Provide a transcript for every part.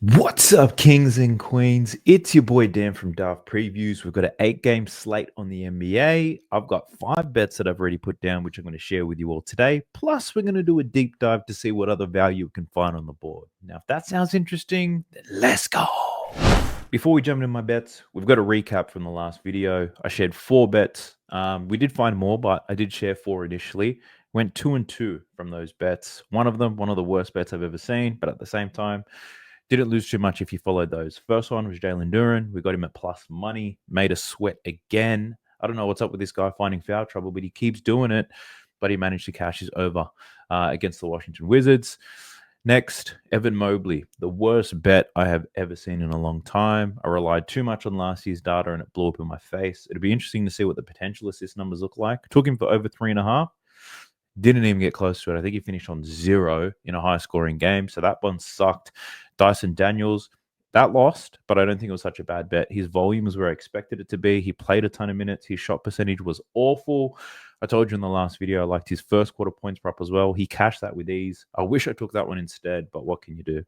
What's up, kings and queens? It's your boy Dan from Daft Previews. We've got an 8 game slate on the NBA. I've got 5 bets that I've already put down, which I'm going to share with you all today. Plus, we're going to do a deep dive to see what other value we can find on the board. Now, if that sounds interesting, then let's go. Before we jump into my bets, we've got a recap from the last video. I shared 4 bets. We did find more, but I did share 4 initially. Went 2 and 2 from those bets. One of them, one of the worst bets I've ever seen, but at the same time, didn't lose too much if you followed those. First one was Jalen Duren. We got him at plus money. Made us sweat again. I don't know what's up with this guy finding foul trouble, but he keeps doing it. But he managed to cash his over against the Washington Wizards. Next, Evan Mobley, the worst bet I have ever seen in a long time. I relied too much on last year's data and it blew up in my face. It'd be interesting to see what the potential assist numbers look like. Took him for over 3.5. Didn't even get close to it. I think he finished on 0 in a high-scoring game, so that one sucked. Dyson Daniels, that lost, but I don't think it was such a bad bet. His volume was where I expected it to be. He played a ton of minutes. His shot percentage was awful. I told you in the last video I liked his first quarter points prop as well. He cashed that with ease. I wish I took that one instead, but what can you do?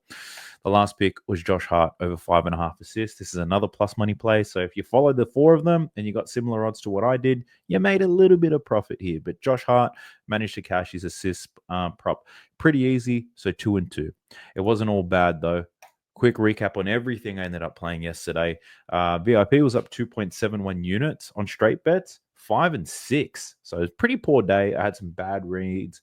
The last pick was Josh Hart over 5.5 assists. This is another plus money play. So if you followed the 4 of them and you got similar odds to what I did, you made a little bit of profit here. But Josh Hart managed to cash his assist prop pretty easy. So 2 and 2. It wasn't all bad though. Quick recap on everything I ended up playing yesterday. VIP was up 2.71 units on straight bets, 5 and 6. So it was a pretty poor day. I had some bad reads.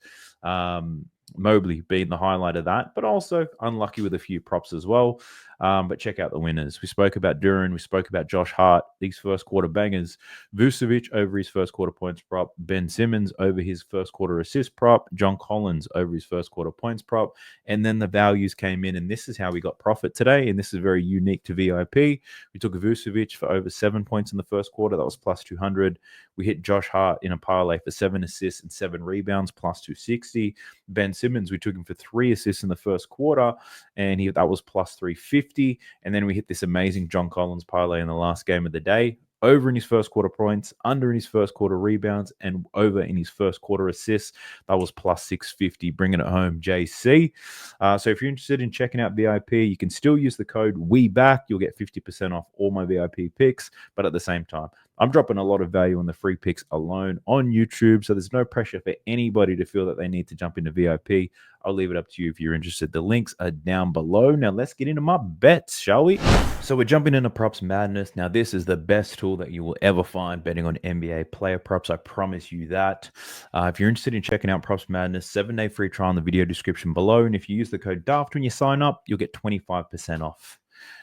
Mobley being the highlight of that, but also unlucky with a few props as well. But check out the winners. We spoke about Duren. We spoke about Josh Hart. These first quarter bangers. Vucevic over his first quarter points prop. Ben Simmons over his first quarter assist prop. John Collins over his first quarter points prop. And then the values came in, and this is how we got profit today. And this is very unique to VIP. We took Vucevic for over 7 points in the first quarter. That was plus 200. We hit Josh Hart in a parlay for 7 assists and 7 rebounds, plus 260. Ben Simmons, we took him for 3 assists in the first quarter, and that was plus 350. And then we hit this amazing John Collins parlay in the last game of the day. Over in his first quarter points, under in his first quarter rebounds, and over in his first quarter assists. That was plus 650, bringing it home, JC. So if you're interested in checking out VIP, you can still use the code WEBACK. You'll get 50% off all my VIP picks, but at the same time, I'm dropping a lot of value on the free picks alone on YouTube, so there's no pressure for anybody to feel that they need to jump into VIP. I'll leave it up to you if you're interested. The links are down below. Now let's get into my bets, shall we? So we're jumping into props madness. Now this is the best tool that you will ever find betting on NBA player props. I promise you that. If you're interested in checking out props madness, 7-day free trial in the video description below. And if you use the code DAFT when you sign up, you'll get 25% off.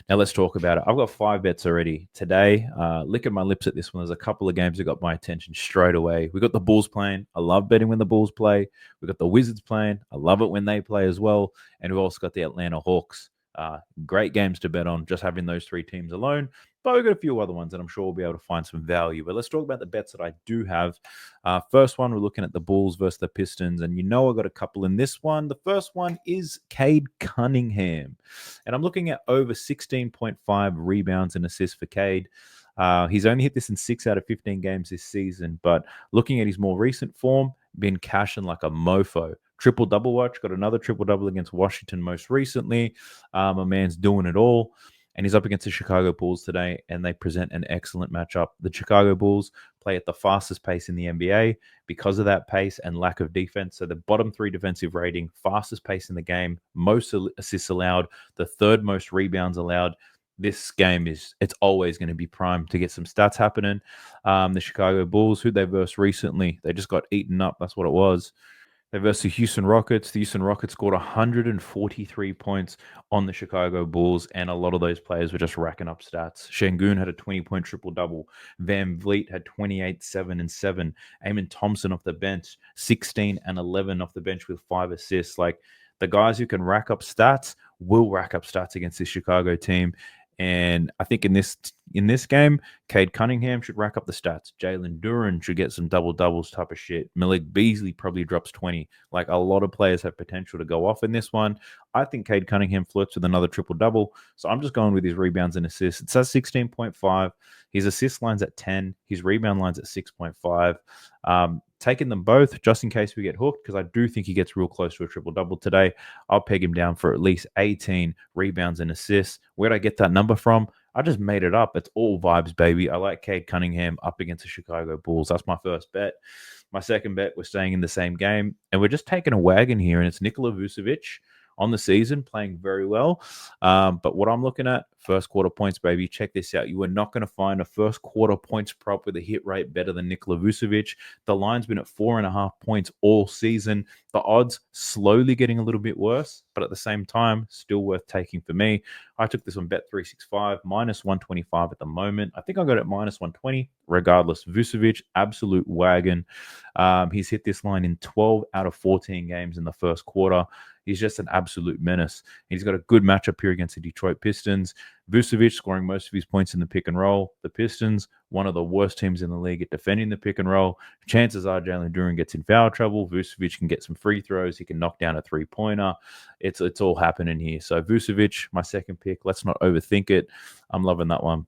Now let's talk about it. I've got 5 bets already today. Licking my lips at this one. There's a couple of games that got my attention straight away. We got the Bulls playing. I love betting when the Bulls play. We got the Wizards playing. I love it when they play as well. And we've also got the Atlanta Hawks. Great games to bet on, just having those 3 teams alone. But we've got a few other ones that I'm sure we'll be able to find some value. But let's talk about the bets that I do have. First one, we're looking at the Bulls versus the Pistons. And you know I got a couple in this one. The first one is Cade Cunningham. And I'm looking at over 16.5 rebounds and assists for Cade. He's only hit this in 6 out of 15 games this season. But looking at his more recent form, been cashing like a mofo. Triple-double watch, got another triple-double against Washington most recently. My man's doing it all. And he's up against the Chicago Bulls today, and they present an excellent matchup. The Chicago Bulls play at the fastest pace in the NBA because of that pace and lack of defense. So the bottom 3 defensive rating, fastest pace in the game, most assists allowed, the 3rd most rebounds allowed. This game it's always going to be primed to get some stats happening. The Chicago Bulls, who they versed recently, they just got eaten up. That's what it was. They versus the Houston Rockets. The Houston Rockets scored 143 points on the Chicago Bulls, and a lot of those players were just racking up stats. Şengün had a 20-point triple-double. Van Vliet had 28, 7, and 7. Amen Thompson off the bench, 16 and 11 off the bench with 5 assists. Like, the guys who can rack up stats will rack up stats against this Chicago team. And I think in this game, Cade Cunningham should rack up the stats. Jalen Duren should get some double-doubles type of shit. Malik Beasley probably drops 20. Like, a lot of players have potential to go off in this one. I think Cade Cunningham flirts with another triple-double. So I'm just going with his rebounds and assists. It says 16.5. His assist line's at 10. His rebound line's at 6.5. taking them both just in case we get hooked because I do think he gets real close to a triple-double today. I'll peg him down for at least 18 rebounds and assists. Where'd I get that number from? I just made it up. It's all vibes, baby. I like Cade Cunningham up against the Chicago Bulls. That's my first bet. My second bet, we're staying in the same game, and we're just taking a wagon here, and it's Nikola Vucevic on the season, playing very well. But what I'm looking at, first quarter points, baby. Check this out. You are not going to find a first quarter points prop with a hit rate better than Nikola Vucevic. The line's been at 4.5 points all season. The odds slowly getting a little bit worse, but at the same time, still worth taking for me. I took this on Bet365, minus 125 at the moment. I think I got it minus 120. Regardless, Vucevic, absolute wagon. He's hit this line in 12 out of 14 games in the first quarter. He's just an absolute menace. He's got a good matchup here against the Detroit Pistons. Vucevic scoring most of his points in the pick and roll. The Pistons, one of the worst teams in the league at defending the pick and roll. Chances are Jalen Duren gets in foul trouble. Vucevic can get some free throws. He can knock down a three-pointer. It's all happening here. So Vucevic, my second pick. Let's not overthink it. I'm loving that one.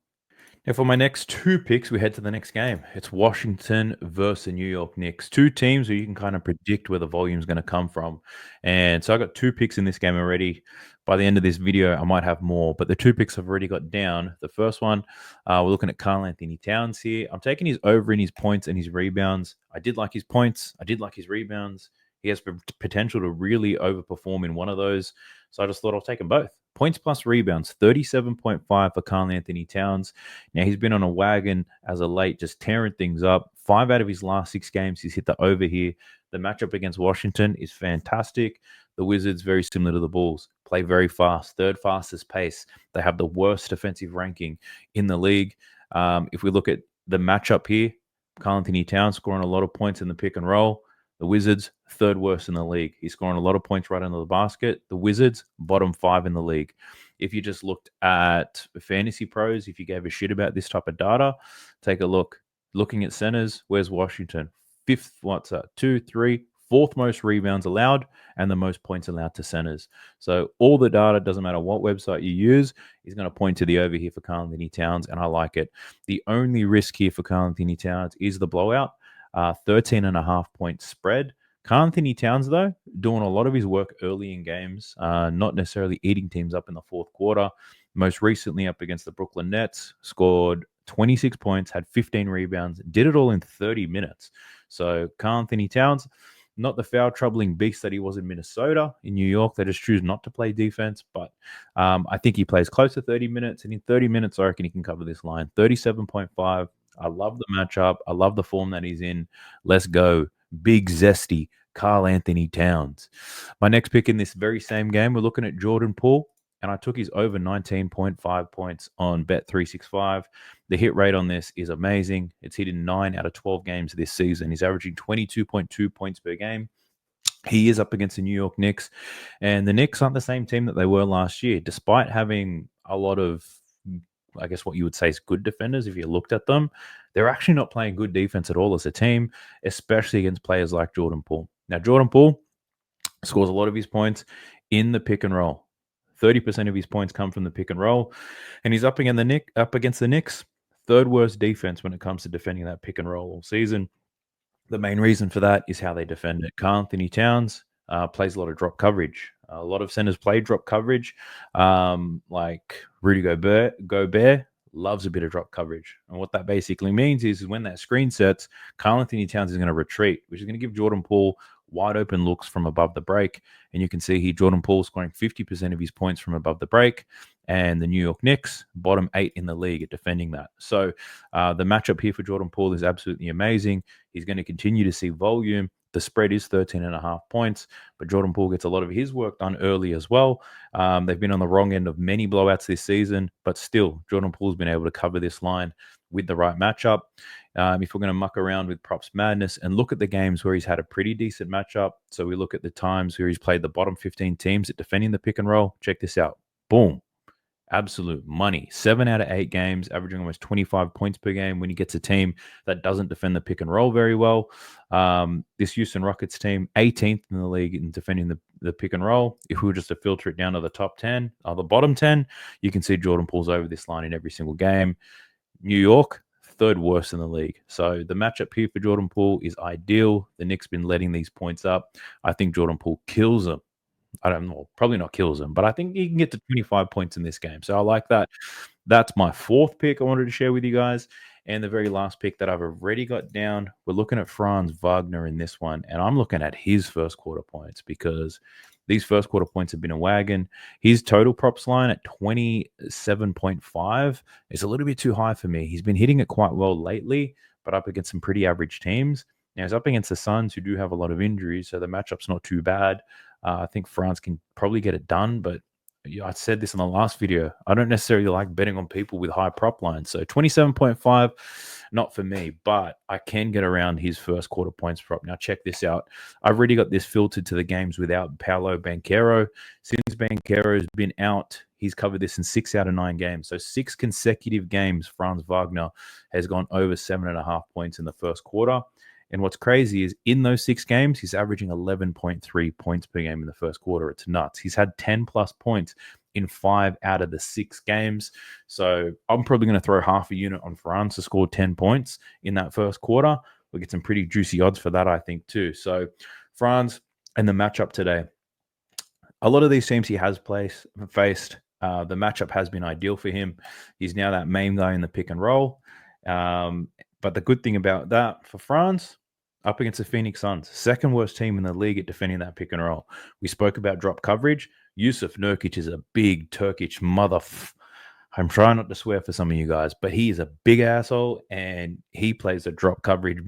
Now, for my next two picks, we head to the next game. It's Washington versus the New York Knicks. Two teams where you can kind of predict where the volume is going to come from. And so I got two picks in this game already. By the end of this video, I might have more, but the two picks I've already got down. The first one, we're looking at Karl Anthony Towns here. I'm taking his over in his points and his rebounds. I did like his points. I did like his rebounds. He has potential to really overperform in one of those. So I just thought I'll take them both. Points plus rebounds, 37.5 for Karl Anthony Towns. Now, he's been on a wagon as of late, just tearing things up. 5 out of his last 6 games, he's hit the over here. The matchup against Washington is fantastic. The Wizards, very similar to the Bulls, play very fast, third fastest pace. They have the worst defensive ranking in the league. If we look at the matchup here, Karl Anthony Towns scoring a lot of points in the pick and roll. The Wizards, third worst in the league. He's scoring a lot of points right under the basket. The Wizards, bottom 5 in the league. If you just looked at Fantasy Pros, if you gave a shit about this type of data, take a look. Looking at centers, where's Washington? Fourth most rebounds allowed and the most points allowed to centers. So all the data, doesn't matter what website you use, is going to point to the over here for Karl Anthony Towns, and I like it. The only risk here for Karl Anthony Towns is the blowout. 13.5 point spread. Karl Anthony Towns, though, doing a lot of his work early in games, not necessarily eating teams up in the fourth quarter. Most recently up against the Brooklyn Nets, scored 26 points, had 15 rebounds, did it all in 30 minutes. So Karl Anthony Towns, not the foul troubling beast that he was in Minnesota. In New York, they just choose not to play defense, but I think he plays close to 30 minutes, and in 30 minutes, I reckon he can cover this line. 37.5. I love the matchup. I love the form that he's in. Let's go. Big zesty Karl Anthony Towns. My next pick in this very same game, we're looking at Jordan Poole, and I took his over 19.5 points on Bet365. The hit rate on this is amazing. It's hit in 9 out of 12 games this season. He's averaging 22.2 points per game. He is up against the New York Knicks, and the Knicks aren't the same team that they were last year, despite having a lot of, I guess what you would say is good defenders. If you looked at them, they're actually not playing good defense at all as a team, especially against players like Jordan Poole. Now, Jordan Poole scores a lot of his points in the pick and roll. 30% of his points come from the pick and roll, and he's up against the Knicks. Third worst defense when it comes to defending that pick and roll all season. The main reason for that is how they defend it. Karl Anthony Towns plays a lot of drop coverage. A lot of centers play drop coverage, like Rudy Gobert loves a bit of drop coverage. And what that basically means is when that screen sets, Karl Anthony Towns is going to retreat, which is going to give Jordan Poole wide open looks from above the break. And you can see here, Jordan Poole scoring 50% of his points from above the break. And the New York Knicks, bottom 8 in the league at defending that. So the matchup here for Jordan Poole is absolutely amazing. He's going to continue to see volume. The spread is 13.5 points, but Jordan Poole gets a lot of his work done early as well. They've been on the wrong end of many blowouts this season, but still, Jordan Poole's been able to cover this line with the right matchup. If we're going to muck around with props madness and look at the games where he's had a pretty decent matchup, so we look at the times where he's played the bottom 15 teams at defending the pick and roll. Check this out. Boom. Absolute money. 7 out of 8 games, averaging almost 25 points per game when he gets a team that doesn't defend the pick and roll very well. This Houston Rockets team, 18th in the league in defending the pick and roll. If we were just to filter it down to the top 10 or the bottom 10, you can see Jordan Poole's over this line in every single game. New York, third worst in the league. So the matchup here for Jordan Poole is ideal. The Knicks been letting these points up. I think Jordan Poole kills them. I don't know, probably not kills them, but I think he can get to 25 points in this game. So I like that. That's my fourth pick I wanted to share with you guys. And the very last pick that I've already got down, we're looking at Franz Wagner in this one. And I'm looking at his first quarter points because these first quarter points have been a wagon. His total props line at 27.5 is a little bit too high for me. He's been hitting it quite well lately, but up against some pretty average teams. Now he's up against the Suns, who do have a lot of injuries, so the matchup's not too bad. I think France can probably get it done, but I said this in the last video. I don't necessarily like betting on people with high prop lines. So 27.5, not for me, but I can get around his first quarter points prop. Now, check this out. I've already got this filtered to the games without Paolo Banchero. Since Banchero's been out, he's covered this in 6 out of 9 games. So 6 consecutive games, Franz Wagner has gone over 7.5 points in the first quarter. And what's crazy is in those 6 games, he's averaging 11.3 points per game in the first quarter. It's nuts. He's had 10 plus points in 5 out of the 6 games. So I'm probably going to throw half a unit on Franz to score 10 points in that first quarter. We'll get some pretty juicy odds for that, I think, too. So Franz and the matchup today. A lot of these teams he has faced, the matchup has been ideal for him. He's now that main guy in the pick and roll. But the good thing about that for France, up against the Phoenix Suns, second worst team in the league at defending that pick and roll. We spoke about drop coverage. Yusuf Nurkic is a big Turkish I'm trying not to swear for some of you guys, but he is a big asshole and he plays a drop coverage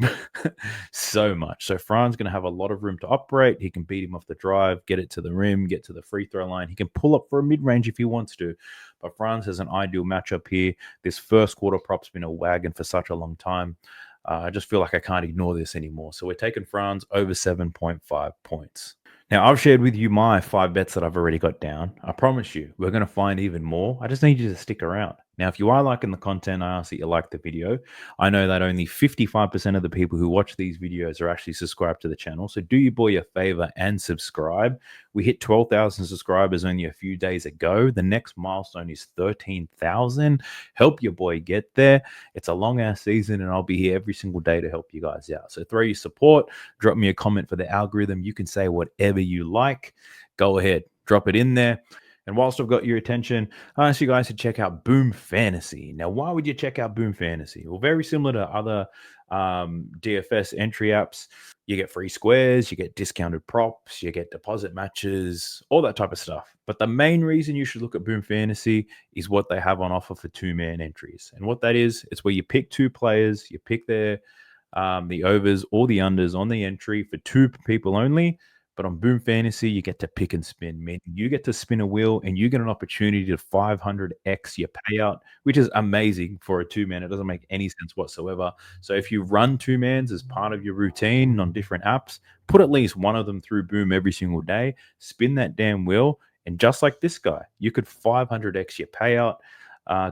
so much. So Fran's going to have a lot of room to operate. He can beat him off the drive, get it to the rim, get to the free throw line. He can pull up for a mid-range if he wants to. But Franz has an ideal matchup here. This first quarter prop's been a wagon for such a long time. I just feel like I can't ignore this anymore. So we're taking Franz over 7.5 points. Now, I've shared with you my 5 bets that I've already got down. I promise you, we're going to find even more. I just need you to stick around. Now, if you are liking the content, I ask that you like the video. I know that only 55% of the people who watch these videos are actually subscribed to the channel. So do your boy a favor and subscribe. We hit 12,000 subscribers only a few days ago. The next milestone is 13,000. Help your boy get there. It's a long-ass season, and I'll be here every single day to help you guys out. So throw your support. Drop me a comment for the algorithm. You can say whatever you like. Go ahead. Drop it in there. And whilst I've got your attention, I ask you guys to check out Boom Fantasy. Now, why would you check out Boom Fantasy? Well, very similar to other DFS entry apps. You get free squares, you get discounted props, you get deposit matches, all that type of stuff. But the main reason you should look at Boom Fantasy is what they have on offer for 2-man entries. And what that is, it's where you pick 2 players, you pick their the overs or the unders on the entry for 2 people only. But on Boom Fantasy, you get to pick and spin, meaning you get to spin a wheel and you get an opportunity to 500x your payout, which is amazing for a 2-man. It doesn't make any sense whatsoever. So if you run 2-mans as part of your routine on different apps, put at least one of them through Boom every single day, spin that damn wheel, and just like this guy, you could 500x your payout.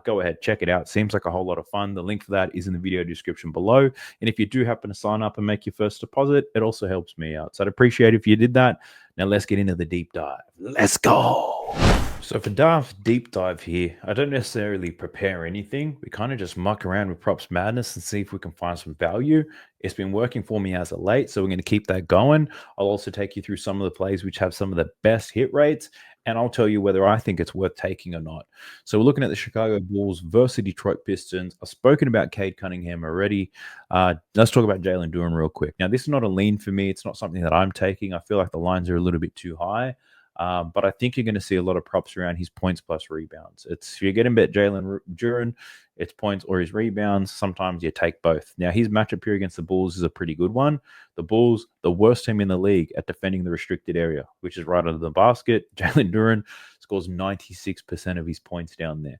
Go ahead, check it out. Seems like a whole lot of fun. The link for that is in the video description below. And if you do happen to sign up and make your first deposit, it also helps me out. So I'd appreciate it if you did that. Now let's get into the deep dive. Let's go. So for Darth's deep dive here, I don't necessarily prepare anything. We kind of just muck around with props madness and see if we can find some value. It's been working for me as of late, so we're going to keep that going. I'll also take you through some of the plays which have some of the best hit rates, and I'll tell you whether I think it's worth taking or not. So we're looking at the Chicago Bulls versus Detroit Pistons. I've spoken about Cade Cunningham already. Let's talk about Jalen Duren real quick. Now, this is not a lean for me. It's not something that I'm taking. I feel like the lines are a little bit too high. But I think you're going to see a lot of props around his points plus rebounds. It's if you're getting bet Jalen Duren, it's points or his rebounds. Sometimes you take both. Now, his matchup here against the Bulls is a pretty good one. The Bulls, the worst team in the league at defending the restricted area, which is right under the basket. Jalen Duren scores 96% of his points down there.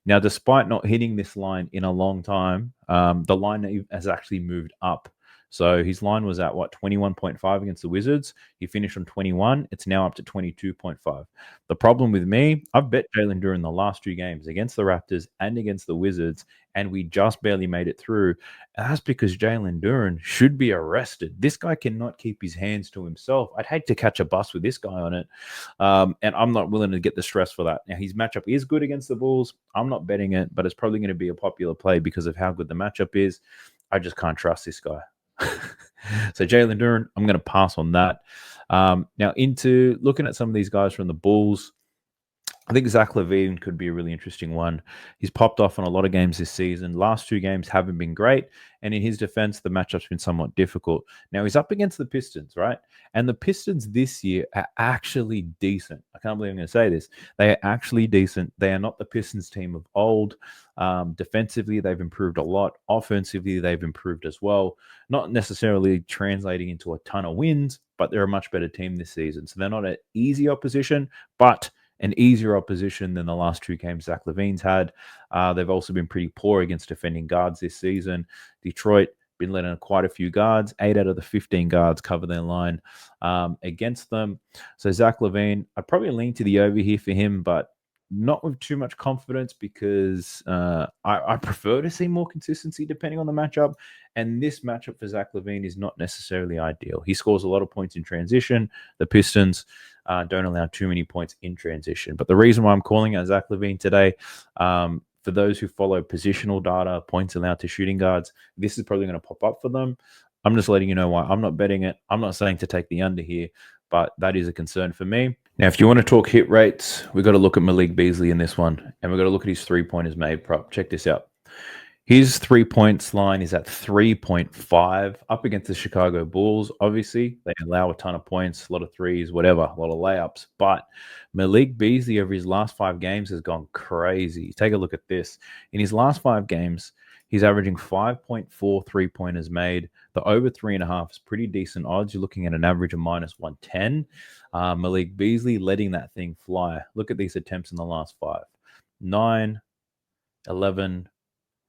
Now, despite not hitting this line in a long time, the line has actually moved up So his line was at what, 21.5 against the Wizards. He finished on 21. It's now up to 22.5. The problem with me, I've bet Jalen Duren the last two games against the Raptors and against the Wizards, and we just barely made it through. And that's because Jalen Duren should be arrested. This guy cannot keep his hands to himself. I'd hate to catch a bus with this guy on it. And I'm not willing to get the stress for that. Now, his matchup is good against the Bulls. I'm not betting it, but it's probably going to be a popular play because of how good the matchup is. I just can't trust this guy. So Jalen Duren, I'm going to pass on that. Now, into looking at some of these guys from the Bulls, I think Zach LaVine could be a really interesting one. He's popped off in a lot of games this season. Last two games haven't been great. And in his defense, the matchup's been somewhat difficult. Now, he's up against the Pistons, right? And the Pistons this year are actually decent. I can't believe I'm going to say this. They are actually decent. They are not the Pistons team of old. Defensively, they've improved a lot. Offensively, they've improved as well. Not necessarily translating into a ton of wins, but they're a much better team this season. So they're not an easy opposition, but an easier opposition than the last two games Zach LaVine's had. They've also been pretty poor against defending guards this season. Detroit been letting quite a few guards. 8 out of the 15 guards cover their line against them. So Zach LaVine, I'd probably lean to the over here for him, but not with too much confidence because I prefer to see more consistency depending on the matchup. And this matchup for Zach LaVine is not necessarily ideal. He scores a lot of points in transition. The Pistons don't allow too many points in transition. But the reason why I'm calling out Zach LaVine today, for those who follow positional data, points allowed to shooting guards, this is probably going to pop up for them. I'm just letting you know why I'm not betting it. I'm not saying to take the under here, but that is a concern for me. Now, if you want to talk hit rates, we've got to look at Malik Beasley in this one, and we've got to look at his three-pointers made prop. Check this out. His 3 points line is at 3.5 up against the Chicago Bulls. Obviously, they allow a ton of points, a lot of threes, whatever, a lot of layups. But Malik Beasley over his last 5 games has gone crazy. Take a look at this. In his last 5 games, he's averaging 5.4 3-pointers made. The over 3.5 is pretty decent odds. You're looking at an average of minus 110. Malik Beasley letting that thing fly. Look at these attempts in the last 5. 9, 11,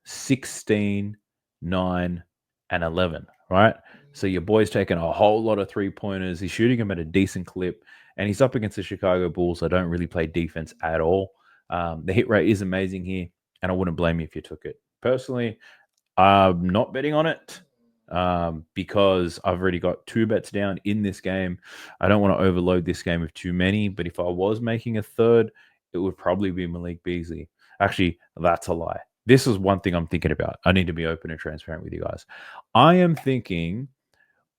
16, 9, and 11, right? So your boy's taking a whole lot of 3-pointers. He's shooting them at a decent clip, and he's up against the Chicago Bulls that don't really play defense at all. The hit rate is amazing here, and I wouldn't blame you if you took it. Personally, I'm not betting on it because I've already got 2 bets down in this game. I don't want to overload this game with too many, but if I was making a third, it would probably be Malik Beasley. Actually, that's a lie. This is one thing I'm thinking about. I need to be open and transparent with you guys. I am thinking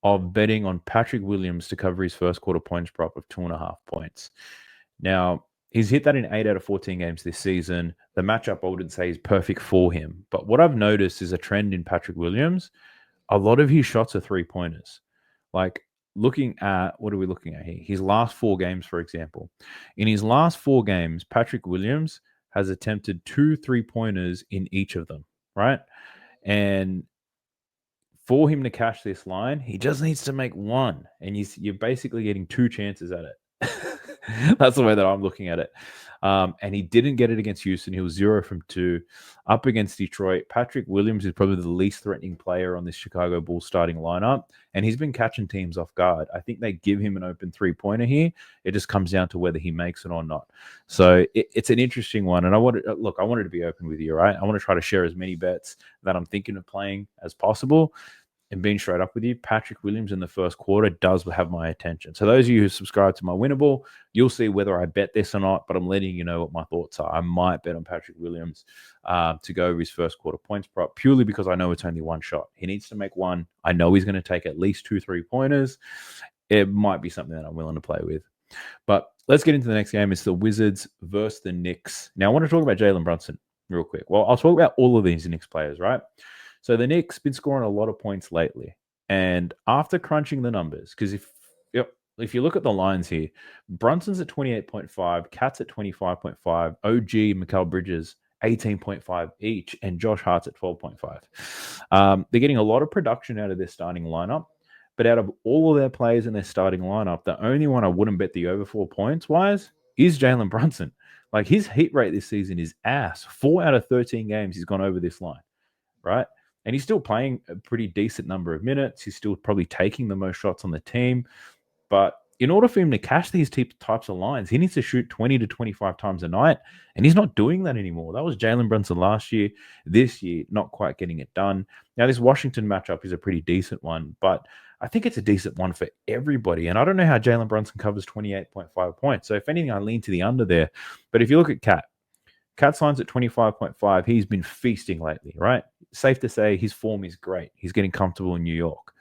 of betting on Patrick Williams to cover his first quarter points prop of 2.5 points. Now, he's hit that in 8 out of 14 games this season. The matchup, I wouldn't say, is perfect for him. But what I've noticed is a trend in Patrick Williams. A lot of his shots are 3-pointers. Like, looking at, what are we looking at here? His last 4 games, for example. In his last 4 games, Patrick Williams has attempted 2 3-pointers in each of them, right? And for him to cash this line, he just needs to make one, and you're basically getting 2 chances at it. That's the way that I'm looking at it. And he didn't get it against Houston. He was 0 from 2. Up against Detroit, Patrick Williams is probably the least threatening player on this Chicago Bulls starting lineup, and he's been catching teams off guard. I think they give him an open 3-pointer here. It just comes down to whether he makes it or not. So it's an interesting one, and I wanted to be open with you, right? I want to try to share as many bets that I'm thinking of playing as possible. And being straight up with you, Patrick Williams in the first quarter does have my attention. So those of you who subscribe to my Winnable, you'll see whether I bet this or not, but I'm letting you know what my thoughts are. I might bet on Patrick Williams to go over his first quarter points prop purely because I know it's only one shot. He needs to make one. I know he's going to take at least 2 3-pointers. It might be something that I'm willing to play with. But let's get into the next game. It's the Wizards versus the Knicks. Now, I want to talk about Jalen Brunson real quick. Well, I'll talk about all of these Knicks players, right? So the Knicks been scoring a lot of points lately. And after crunching the numbers, because if you look at the lines here, Brunson's at 28.5, Cat's at 25.5, OG, Mikal Bridges, 18.5 each, and Josh Hart's at 12.5. They're getting a lot of production out of their starting lineup. But out of all of their players in their starting lineup, the only one I wouldn't bet the over 4 points wise is Jalen Brunson. Like, his hit rate this season is ass. 4 out of 13 games he's gone over this line, right? And he's still playing a pretty decent number of minutes. He's still probably taking the most shots on the team. But in order for him to cash these types of lines, he needs to shoot 20 to 25 times a night. And he's not doing that anymore. That was Jalen Brunson last year. This year, not quite getting it done. Now, this Washington matchup is a pretty decent one, but I think it's a decent one for everybody. And I don't know how Jalen Brunson covers 28.5 points. So if anything, I lean to the under there. But if you look at Cat's lines at 25.5. He's been feasting lately, right? Safe to say his form is great. He's getting comfortable in New York.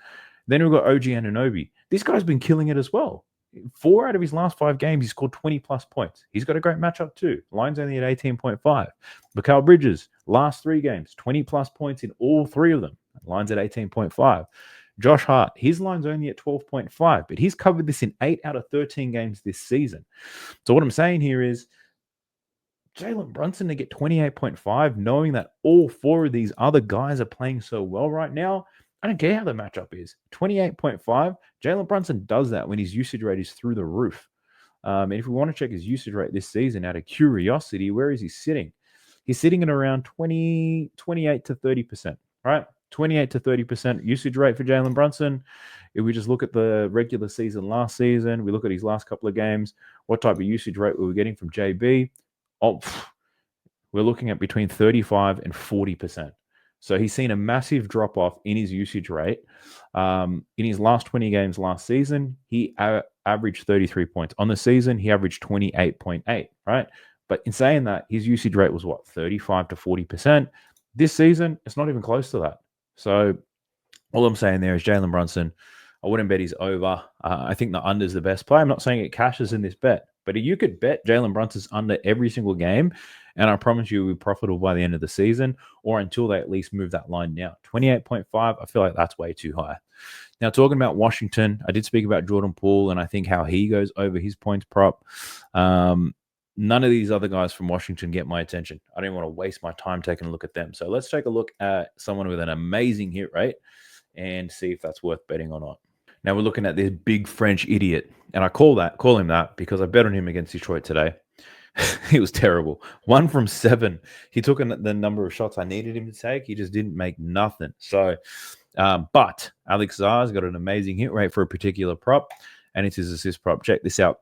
Then we've got OG Anunoby. This guy's been killing it as well. 4 out of his last 5 games, he's scored 20 plus points. He's got a great matchup too. Line's only at 18.5. Mikal Bridges, last 3 games, 20 plus points in all 3 of them. Line's at 18.5. Josh Hart, his line's only at 12.5, but he's covered this in 8 out of 13 games this season. So what I'm saying here is Jalen Brunson to get 28.5, knowing that all 4 of these other guys are playing so well right now. I don't care how the matchup is. 28.5, Jalen Brunson does that when his usage rate is through the roof. And if we want to check his usage rate this season out of curiosity, where is he sitting? He's sitting at around 28 to 30%, right? 28 to 30% usage rate for Jalen Brunson. If we just look at the regular season last season, we look at his last couple of games, what type of usage rate we were getting from JB? Oh, we're looking at between 35 and 40%. So he's seen a massive drop off in his usage rate. In his last 20 games last season, he averaged 33 points. On the season, he averaged 28.8, right? But in saying that, his usage rate was what, 35 to 40%? This season, it's not even close to that. So all I'm saying there is Jalen Brunson, I wouldn't bet he's over. I think the under is the best play. I'm not saying it cashes in this bet, but you could bet Jalen Brunson's under every single game, and I promise you, will be profitable by the end of the season or until they at least move that line down. 28.5, I feel like that's way too high. Now, talking about Washington, I did speak about Jordan Poole and I think how he goes over his points prop. None of these other guys from Washington get my attention. I don't want to waste my time taking a look at them. So let's take a look at someone with an amazing hit rate and see if that's worth betting or not. Now we're looking at this big French idiot, and I call him that because I bet on him against Detroit today. He was terrible. 1 from 7. He took the number of shots I needed him to take. He just didn't make nothing. So, but Alex Zar's got an amazing hit rate for a particular prop, and it's his assist prop. Check this out.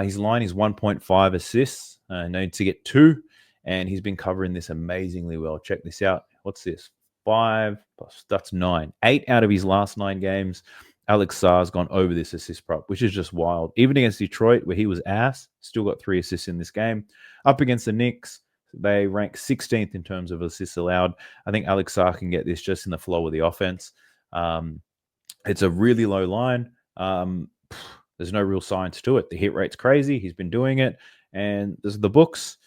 His line is 1.5 assists. Needs to get 2, and he's been covering this amazingly well. Check this out. What's this? 5 plus, that's 9. 8 out of his last 9 games, Alex Sarr's gone over this assist prop, which is just wild. Even against Detroit, where he was ass, still got 3 assists in this game. Up against the Knicks, they rank 16th in terms of assists allowed. I think Alex Sarr can get this just in the flow of the offense. It's a really low line. There's no real science to it. The hit rate's crazy. He's been doing it. And there's the books.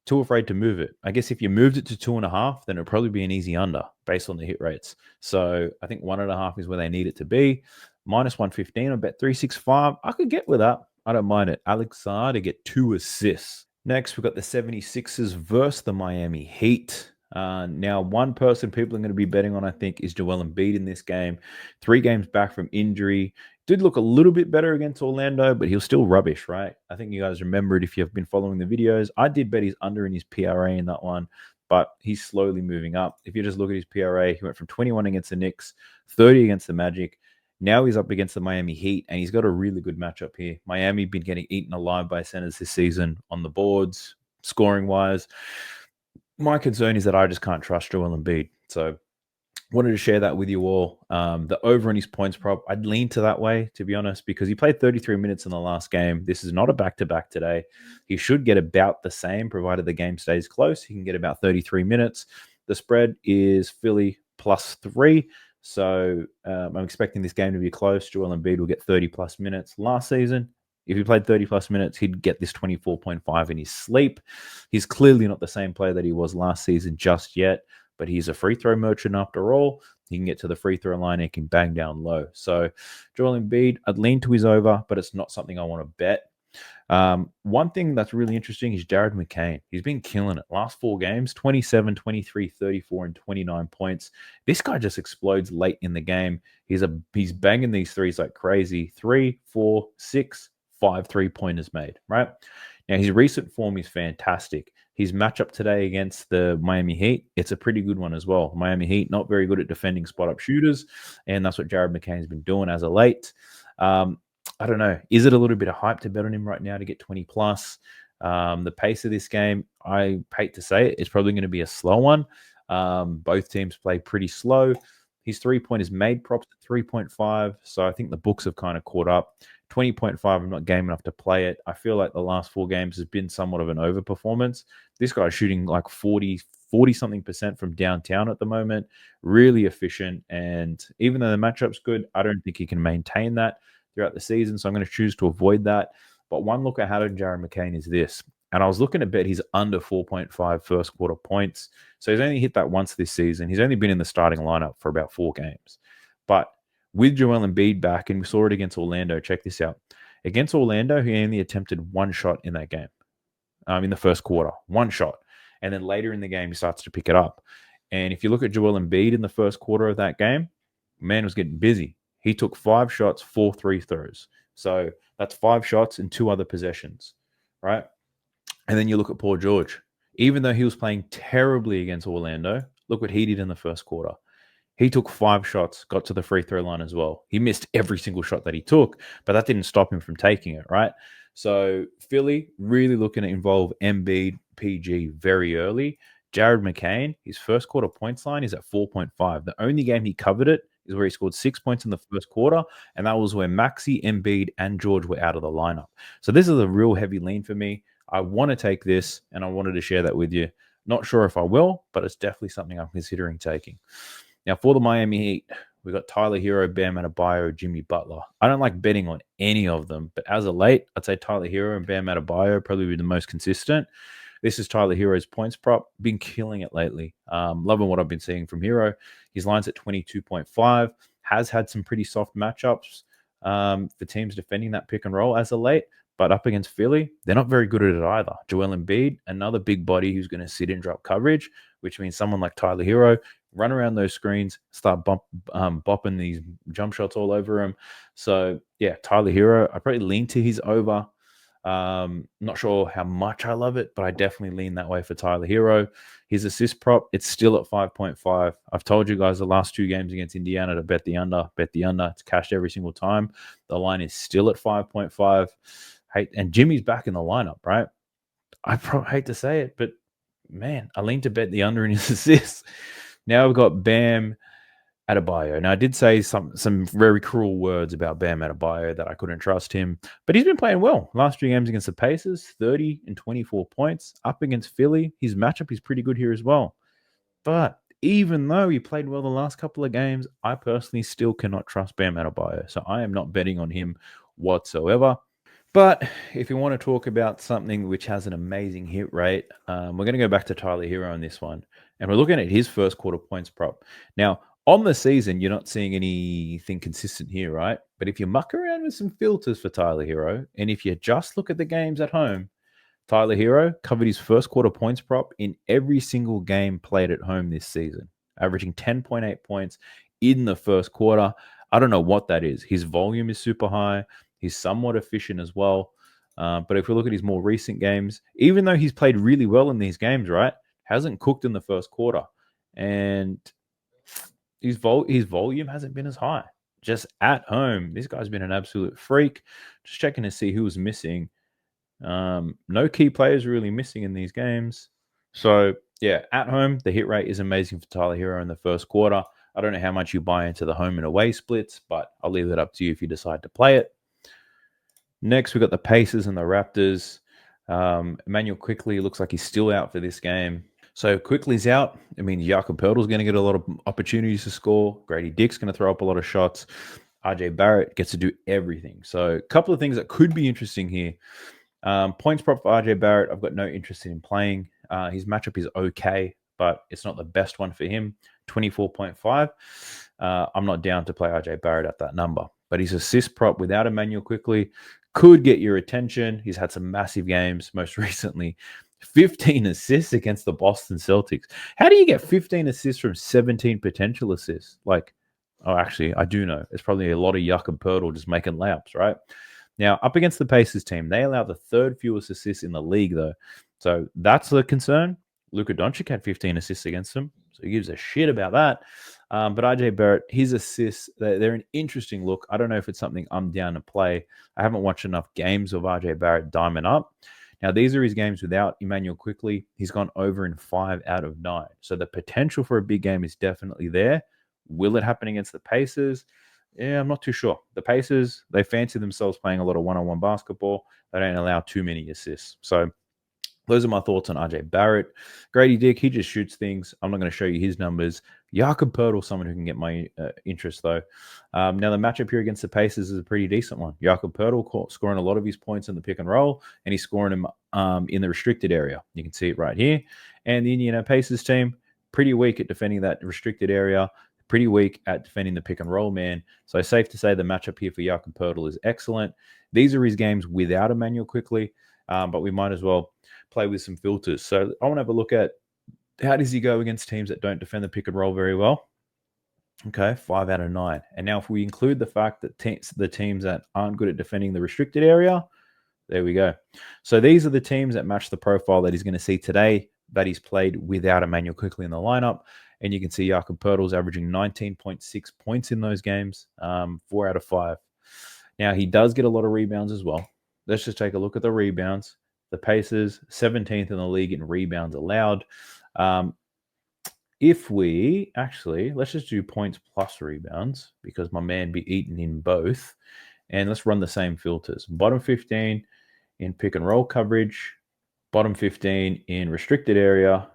Too afraid to move it. I guess if you moved it to 2.5, then it'd probably be an easy under based on the hit rates. So I think 1.5 is where they need it to be. Minus 115 on bet 365. I could get with that. I don't mind it. Alex Sarr to get 2 assists. Next, we've got the 76ers versus the Miami Heat. Now, one person people are going to be betting on, I think, is Joel Embiid in this game. 3 games back from injury. Did look a little bit better against Orlando, but he was still rubbish, right? I think you guys remember it if you've been following the videos. I did bet he's under in his PRA in that one, but he's slowly moving up. If you just look at his PRA, he went from 21 against the Knicks, 30 against the Magic. Now he's up against the Miami Heat, and he's got a really good matchup here. Miami been getting eaten alive by centers this season on the boards, scoring-wise. My concern is that I just can't trust Joel Embiid. So wanted to share that with you all. The over on his points prop, I'd lean to that way, to be honest, because he played 33 minutes in the last game. This is not a back-to-back today. He should get about the same, provided the game stays close. He can get about 33 minutes. The spread is Philly +3. So I'm expecting this game to be close. Joel Embiid will get 30-plus minutes. Last season, if he played 30-plus minutes, he'd get this 24.5 in his sleep. He's clearly not the same player that he was last season just yet, but he's a free throw merchant after all. He can get to the free throw line and can bang down low. So Joel Embiid, I'd lean to his over, but it's not something I want to bet. One thing that's really interesting is Jared McCain. He's been killing it. Last 4 games, 27, 23, 34, and 29 points. This guy just explodes late in the game. He's banging these threes like crazy. 3, 4, 6, 5 3-pointers made, right? Now, his recent form is fantastic. His matchup today against the Miami Heat, it's a pretty good one as well. Miami Heat, not very good at defending spot up shooters, and that's what Jared McCain's been doing as of late. I don't know. Is it a little bit of hype to bet on him right now to get 20 plus? The pace of this game, I hate to say it, it's probably going to be a slow one. Both teams play pretty slow. His 3 point is made props at 3.5. So I think the books have kind of caught up. 20.5, I'm not game enough to play it. I feel like the last 4 games has been somewhat of an overperformance. This guy's shooting like 40 something percent from downtown at the moment. Really efficient. And even though the matchup's good, I don't think he can maintain that throughout the season. So I'm going to choose to avoid that. But one look I had on Jared McCain is this. And I was looking to bet he's under 4.5 first quarter points. So he's only hit that once this season. He's only been in the starting lineup for about 4 games. But with Joel Embiid back, and we saw it against Orlando, check this out. Against Orlando, he only attempted 1 shot in that game, in the first quarter, 1 shot. And then later in the game, he starts to pick it up. And if you look at Joel Embiid in the first quarter of that game, man was getting busy. He took 5 shots, 4 free throws. So that's 5 shots and 2 other possessions, right? And then you look at Paul George. Even though he was playing terribly against Orlando, look what he did in the first quarter. He took 5 shots, got to the free throw line as well. He missed every single shot that he took, but that didn't stop him from taking it, right? So Philly really looking to involve Embiid, PG very early. Jared McCain, his first quarter points line is at 4.5. The only game he covered it is where he scored 6 points in the first quarter, and that was where Maxey, Embiid, and George were out of the lineup. So this is a real heavy lean for me. I want to take this, and I wanted to share that with you. Not sure if I will, but it's definitely something I'm considering taking. Now, for the Miami Heat, we got Tyler Hero, Bam Adebayo, Jimmy Butler. I don't like betting on any of them, but as of late, I'd say Tyler Hero and Bam Adebayo probably be the most consistent. This is Tyler Hero's points prop. Been killing it lately. Loving what I've been seeing from Hero. His line's at 22.5. Has had some pretty soft matchups for teams defending that pick and roll as of late. But up against Philly, they're not very good at it either. Joel Embiid, another big body who's going to sit and drop coverage, which means someone like Tyler Hero, run around those screens, start bopping these jump shots all over him. So, yeah, Tyler Hero, I probably lean to his over. Not sure how much I love it, but I definitely lean that way for Tyler Hero. His assist prop, it's still at 5.5. I've told you guys the last 2 games against Indiana to bet the under. It's cashed every single time. The line is still at 5.5. And Jimmy's back in the lineup, right? I probably hate to say it, but man, I lean to bet the under in his assists. Now we've got Bam Adebayo. Now, I did say some very cruel words about Bam Adebayo that I couldn't trust him, but he's been playing well. Last 3 games against the Pacers, 30 and 24 points. Up against Philly, his matchup is pretty good here as well. But even though he played well the last couple of games, I personally still cannot trust Bam Adebayo. So I am not betting on him whatsoever. But if you want to talk about something which has an amazing hit rate, we're going to go back to Tyler Hero on this one. And we're looking at his first quarter points prop. Now, on the season, you're not seeing anything consistent here, right? But if you muck around with some filters for Tyler Hero, and if you just look at the games at home, Tyler Hero covered his first quarter points prop in every single game played at home this season, averaging 10.8 points in the first quarter. I don't know what that is. His volume is super high. He's somewhat efficient as well. But if we look at his more recent games, even though he's played really well in these games, right, hasn't cooked in the first quarter. And his volume hasn't been as high. Just at home, this guy's been an absolute freak. Just checking to see who was missing. No key players really missing in these games. So, yeah, at home, the hit rate is amazing for Tyler Hero in the first quarter. I don't know how much you buy into the home and away splits, but I'll leave it up to you if you decide to play it. Next, we've got the Pacers and the Raptors. Emmanuel Quickly looks like he's still out for this game. So Quickly's out. I mean, Jakob Poeltl's going to get a lot of opportunities to score. Grady Dick's going to throw up a lot of shots. RJ Barrett gets to do everything. So a couple of things that could be interesting here. Points prop for RJ Barrett, I've got no interest in playing. His matchup is okay, but it's not the best one for him. 24.5. I'm not down to play RJ Barrett at that number. But his assist prop without Emmanuel Quickly could get your attention. He's had some massive games, most recently 15 assists against the Boston Celtics. How do you get 15 assists from 17 potential assists? Actually, I do know. It's probably a lot of Jakob Poeltl just making layups, right? Now, up against the Pacers team, they allow the 3rd fewest assists in the league, though. So that's the concern. Luka Doncic had 15 assists against him, so he gives a shit about that. But RJ Barrett, his assists, they're an interesting look. I don't know if it's something I'm down to play. I haven't watched enough games of RJ Barrett diamond up. Now, these are his games without Emmanuel Quickly. He's gone over in 5 out of 9. So the potential for a big game is definitely there. Will it happen against the Pacers? Yeah, I'm not too sure. The Pacers, they fancy themselves playing a lot of one-on-one basketball. They don't allow too many assists. So those are my thoughts on RJ Barrett. Grady Dick, he just shoots things. I'm not going to show you his numbers. Jakob Poeltl, someone who can get my interest, though. Now, the matchup here against the Pacers is a pretty decent one. Jakob Poeltl scoring a lot of his points in the pick and roll, and he's scoring them in the restricted area. You can see it right here. And the Indiana Pacers team, pretty weak at defending that restricted area, pretty weak at defending the pick and roll, man. So safe to say the matchup here for Jakob Poeltl is excellent. These are his games without Emmanuel Quickly, but we might as well play with some filters. So I want to have a look at how does he go against teams that don't defend the pick and roll very well. Okay, 5 out of 9. And now if we include the fact that the teams that aren't good at defending the restricted area, there we go. So these are the teams that match the profile that he's going to see today that he's played without Emmanuel Quickly in the lineup. And you can see Jakob Poeltl's averaging 19.6 points in those games, 4 out of 5. Now, he does get a lot of rebounds as well. Let's just take a look at the rebounds. The Pacers, 17th in the league in rebounds allowed. If we actually, let's just do points plus rebounds because my man be eaten in both. And let's run the same filters. Bottom 15 in pick and roll coverage, bottom 15 in restricted area.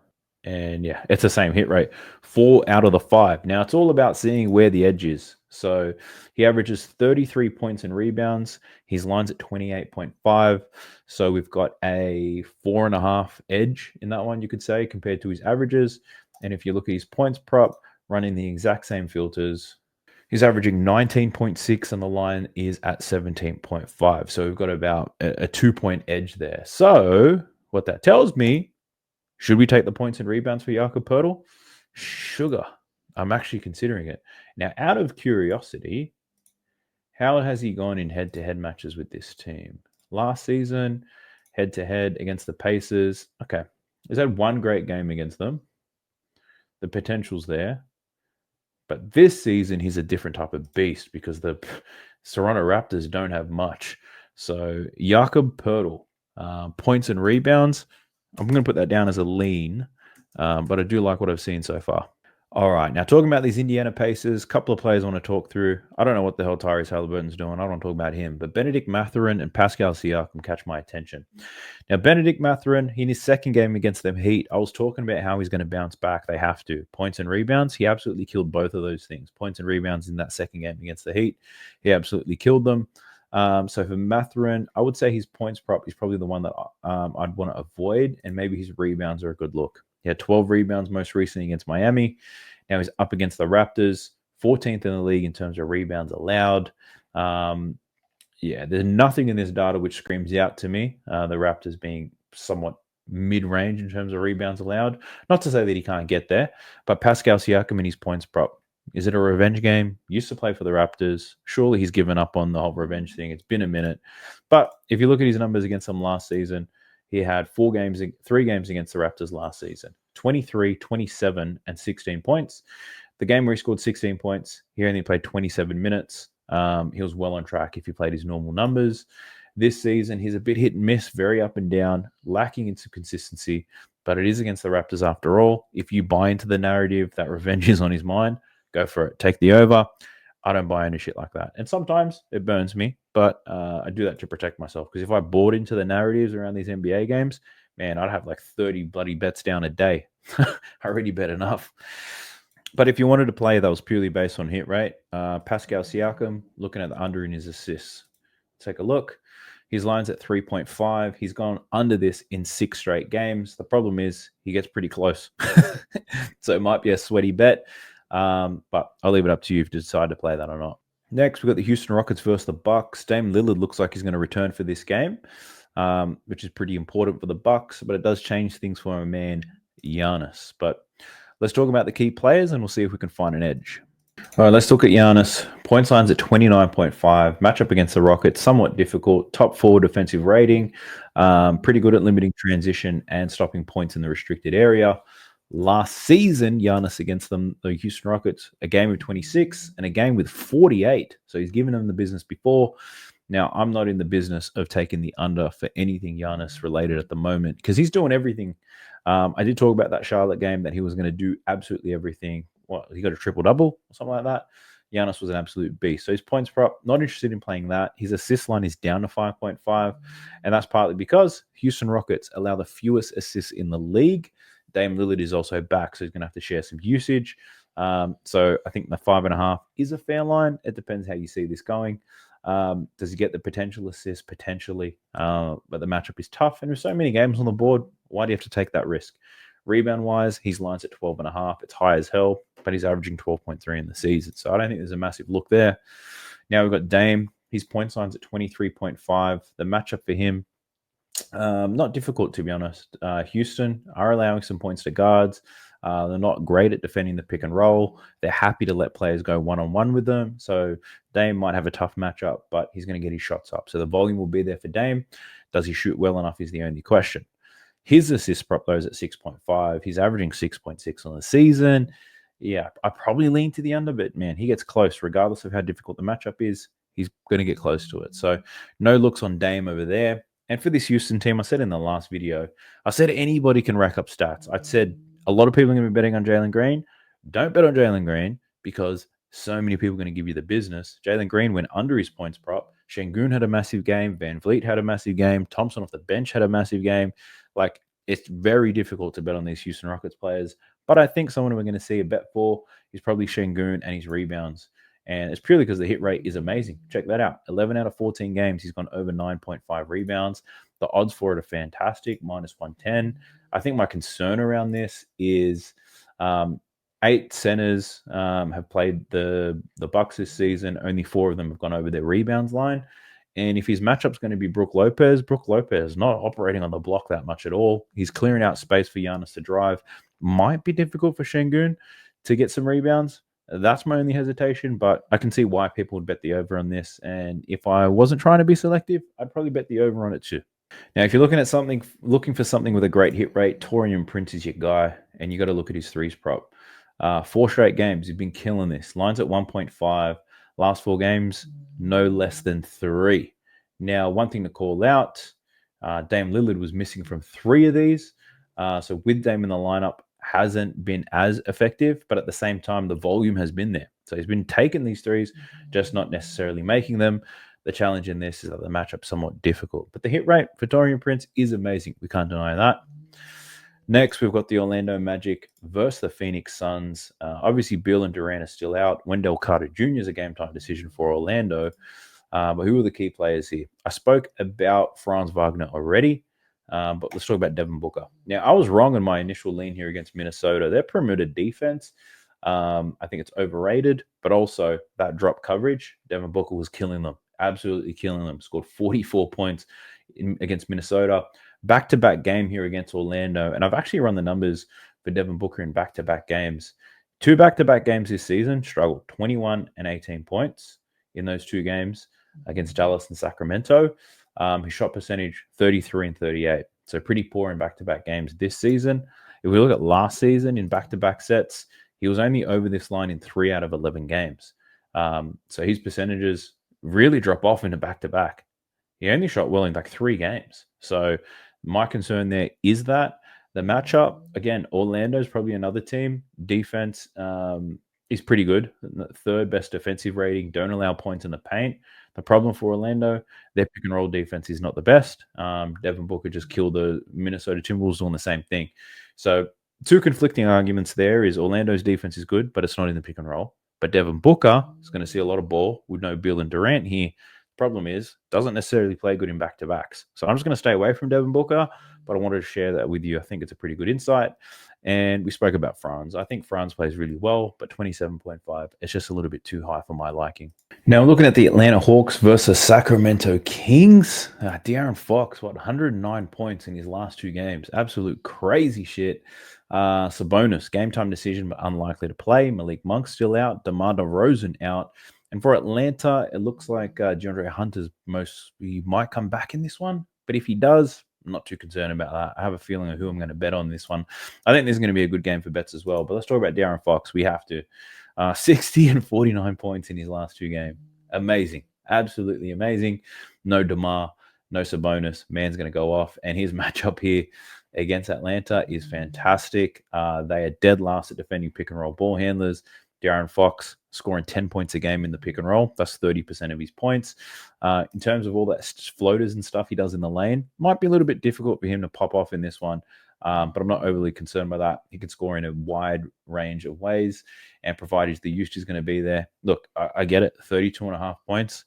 And yeah, it's the same hit rate. 4 out of the 5. Now, it's all about seeing where the edge is. So he averages 33 points and rebounds. His line's at 28.5. So we've got a 4.5 edge in that one, you could say, compared to his averages. And if you look at his points prop, running the exact same filters, he's averaging 19.6 and the line is at 17.5. So we've got about a 2-point edge there. So what that tells me, should we take the points and rebounds for Jakob Poeltl? Sugar. I'm actually considering it. Now, out of curiosity, how has he gone in head-to-head matches with this team? Last season, head-to-head against the Pacers. Okay. He's had one great game against them. The potential's there. But this season, he's a different type of beast because the Toronto Raptors don't have much. So, Jakob Poeltl, points and rebounds, I'm going to put that down as a lean, but I do like what I've seen so far. All right, now talking about these Indiana Pacers, a couple of players I want to talk through. I don't know what the hell Tyrese Halliburton's doing. I don't want to talk about him, but Benedict Mathurin and Pascal Siakam catch my attention. Now, Benedict Mathurin, in his second game against them Heat, I was talking about how he's going to bounce back. They have to. Points and rebounds, he absolutely killed both of those things. Points and rebounds in that second game against the Heat, he absolutely killed them. So for Mathurin, I would say his points prop is probably the one that I'd want to avoid, and maybe his rebounds are a good look. He had 12 rebounds most recently against Miami. Now he's up against the Raptors, 14th in the league in terms of rebounds allowed. There's nothing in this data which screams out to me, the Raptors being somewhat mid-range in terms of rebounds allowed. Not to say that he can't get there, but Pascal Siakam and his points prop. Is it a revenge game? Used to play for the Raptors. Surely he's given up on the whole revenge thing. It's been a minute. But if you look at his numbers against them last season, he had 3 games against the Raptors last season. 23, 27, and 16 points. The game where he scored 16 points, he only played 27 minutes. He was well on track if he played his normal numbers. This season, he's a bit hit and miss, very up and down, lacking in some consistency, but it is against the Raptors after all. If you buy into the narrative that revenge is on his mind, go for it. Take the over. I don't buy into shit like that. And sometimes it burns me, but I do that to protect myself. Because if I bought into the narratives around these NBA games, man, I'd have like 30 bloody bets down a day. I already bet enough. But if you wanted to play that was purely based on hit rate, Pascal Siakam, looking at the under in his assists. Take a look. His line's at 3.5. He's gone under this in 6 straight games. The problem is he gets pretty close. So it might be a sweaty bet. But I'll leave it up to you if you decide to play that or not. Next, we've got the Houston Rockets versus the Bucks. Dame Lillard looks like he's going to return for this game, which is pretty important for the Bucks, but it does change things for my man Giannis. But let's talk about the key players and we'll see if we can find an edge. All right, let's look at Giannis. Points lines at 29.5. Matchup against the Rockets, somewhat difficult. Top four defensive rating. Pretty good at limiting transition and stopping points in the restricted area. Last season, Giannis against them, the Houston Rockets, a game of 26 and a game with 48. So he's given them the business before. Now, I'm not in the business of taking the under for anything Giannis related at the moment because he's doing everything. I did talk about that Charlotte game that he was going to do absolutely everything. What, he got a triple double or something like that. Giannis was an absolute beast. So his points prop, not interested in playing that. His assist line is down to 5.5. And that's partly because Houston Rockets allow the fewest assists in the league. Dame Lillard is also back, so he's going to have to share some usage. So I think the 5.5 is a fair line. It depends how you see this going. Does he get the potential assist? Potentially. But the matchup is tough. And there's so many games on the board. Why do you have to take that risk? Rebound wise, he's lines at 12.5. It's high as hell, but he's averaging 12.3 in the season. So I don't think there's a massive look there. Now we've got Dame. His points lines at 23.5. The matchup for him, not difficult, to be honest. Houston are allowing some points to guards. They're not great at defending the pick and roll. They're happy to let players go one-on-one with them. So Dame might have a tough matchup, but he's going to get his shots up. So the volume will be there for Dame. Does he shoot well enough is the only question. His assist prop, though, is at 6.5. He's averaging 6.6 on the season. Yeah, I probably lean to the under, but man, he gets close regardless of how difficult the matchup is. He's going to get close to it. So no looks on Dame over there. And for this Houston team, I said in the last video, I said anybody can rack up stats. I said a lot of people are going to be betting on Jalen Green. Don't bet on Jalen Green because so many people are going to give you the business. Jalen Green went under his points prop. Şengün had a massive game. Van Vliet had a massive game. Thompson off the bench had a massive game. Like, it's very difficult to bet on these Houston Rockets players. But I think someone we're going to see a bet for is probably Şengün and his rebounds. And it's purely because the hit rate is amazing. Check that out. 11 out of 14 games, he's gone over 9.5 rebounds. The odds for it are fantastic, minus 110. I think my concern around this is 8 centers have played the Bucks this season. Only 4 of them have gone over their rebounds line. And if his matchup's going to be Brook Lopez not operating on the block that much at all. He's clearing out space for Giannis to drive. Might be difficult for Şengün to get some rebounds. That's my only hesitation, but I can see why people would bet the over on this. And if I wasn't trying to be selective, I'd probably bet the over on it too. Now, if you're looking for something with a great hit rate, Torian Prince is your guy, and you got to look at his threes prop. 4 straight games, he's been killing this. Lines at 1.5. Last 4 games, no less than 3. Now, one thing to call out, Dame Lillard was missing from 3 of these. So with Dame in the lineup, hasn't been as effective, but at the same time, the volume has been there. So he's been taking these threes, just not necessarily making them. The challenge in this is that the matchup's somewhat difficult. But the hit rate for Torian Prince is amazing. We can't deny that. Next, we've got the Orlando Magic versus the Phoenix Suns. Obviously, Bill and Durant are still out. Wendell Carter Jr. is a game-time decision for Orlando. But who are the key players here? I spoke about Franz Wagner already, but let's talk about Devin Booker. Now, I was wrong in my initial lean here against Minnesota. Their perimeter defense, I think it's overrated, but also that drop coverage, Devin Booker was killing them, absolutely killing them. Scored 44 points against Minnesota. Back-to-back game here against Orlando, and I've actually run the numbers for Devin Booker in back-to-back games. 2 back-to-back games this season, struggled 21 and 18 points in those 2 games against Dallas and Sacramento. His shot percentage, 33 and 38. So pretty poor in back-to-back games this season. If we look at last season in back-to-back sets, he was only over this line in 3 out of 11 games. So his percentages really drop off into back-to-back. He only shot well in like 3 games. So my concern there is that the matchup, again, Orlando's probably another team. Defense is pretty good. 3rd best defensive rating. Don't allow points in the paint. The problem for Orlando, their pick and roll defense is not the best. Devin Booker just killed the Minnesota Timberwolves doing the same thing. So 2 conflicting arguments there is Orlando's defense is good, but it's not in the pick and roll. But Devin Booker is going to see a lot of ball with no Bill and Durant here. Problem is, doesn't necessarily play good in back-to-backs. So I'm just going to stay away from Devin Booker, but I wanted to share that with you. I think it's a pretty good insight. And we spoke about France. I think France plays really well, but 27.5, it's just a little bit too high for my liking. Now, looking at the Atlanta Hawks versus Sacramento Kings, De'Aaron Fox, 109 points in his last two games. Absolute crazy shit. Sabonis, game time decision, but unlikely to play. Malik Monk's still out. DeMar DeRozan out. And for Atlanta, it looks like DeAndre Hunter's he might come back in this one. But if he does, I'm not too concerned about that. I have a feeling of who I'm going to bet on this one. I think this is going to be a good game for bets as well. But let's talk about De'Aaron Fox. We have to. 60 and 49 points in his last two games. Amazing. Absolutely amazing. No DeMar, no Sabonis. Man's going to go off. And his matchup here against Atlanta is fantastic. They are dead last at defending pick and roll ball handlers. De'Aaron Fox scoring 10 points a game in the pick and roll. That's 30% of his points. In terms of all that floaters and stuff he does in the lane, might be a little bit difficult for him to pop off in this one. But I'm not overly concerned by that. He can score in a wide range of ways, and provided the usage is going to be there. Look, I get it. 32.5 points.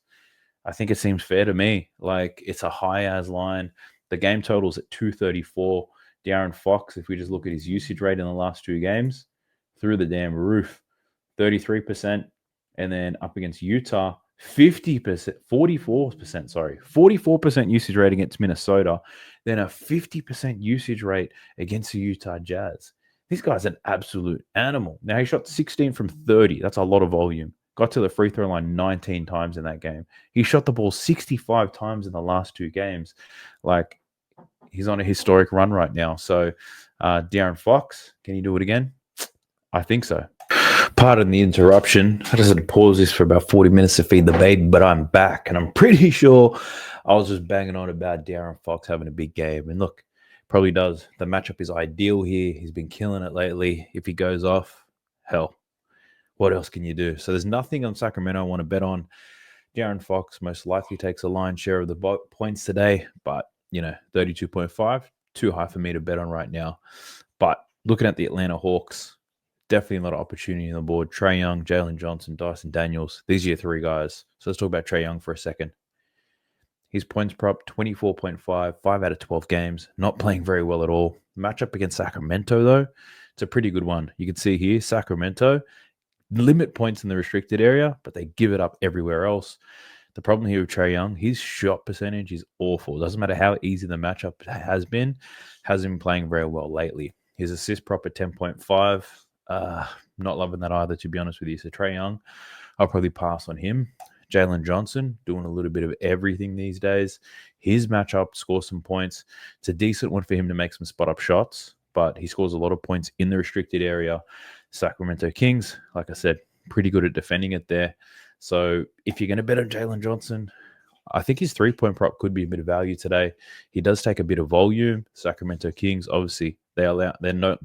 I think it seems fair to me. Like, it's a high as line. The game total's at 234. De'Aaron Fox, if we just look at his usage rate in the last two games, through the damn roof, 33%. And then up against Utah, 50%, 44%, sorry, 44% usage rate against Minnesota, then a 50% usage rate against the Utah Jazz. This guy's an absolute animal. Now, he shot 16 from 30. That's a lot of volume. Got to the free throw line 19 times in that game. He shot the ball 65 times in the last two games. Like, he's on a historic run right now. So, De'Aaron Fox, can you do it again? I think so. Pardon the interruption. I just had to pause this for about 40 minutes to feed the baby, but I'm back, and I'm pretty sure I was just banging on about De'Aaron Fox having a big game. And look, probably does. The matchup is ideal here. He's been killing it lately. If he goes off, hell, what else can you do? So there's nothing on Sacramento I want to bet on. De'Aaron Fox most likely takes a lion's share of the points today, but, 32.5, too high for me to bet on right now. But looking at the Atlanta Hawks, definitely a lot of opportunity on the board. Trae Young, Jalen Johnson, Dyson Daniels. These are your three guys. So let's talk about Trae Young for a second. His points prop, 24.5, 5 out of 12 games. Not playing very well at all. Matchup against Sacramento, though, it's a pretty good one. You can see here, Sacramento limit points in the restricted area, but they give it up everywhere else. The problem here with Trae Young, his shot percentage is awful. Doesn't matter how easy the matchup hasn't been playing very well lately. His assist prop at 10.5. Not loving that either, to be honest with you. So Trae Young, I'll probably pass on him. Jalen Johnson, doing a little bit of everything these days. His matchup scores some points. It's a decent one for him to make some spot-up shots, but he scores a lot of points in the restricted area. Sacramento Kings, like I said, pretty good at defending it there. So if you're going to bet on Jalen Johnson, I think his three-point prop could be a bit of value today. He does take a bit of volume. Sacramento Kings, obviously, they're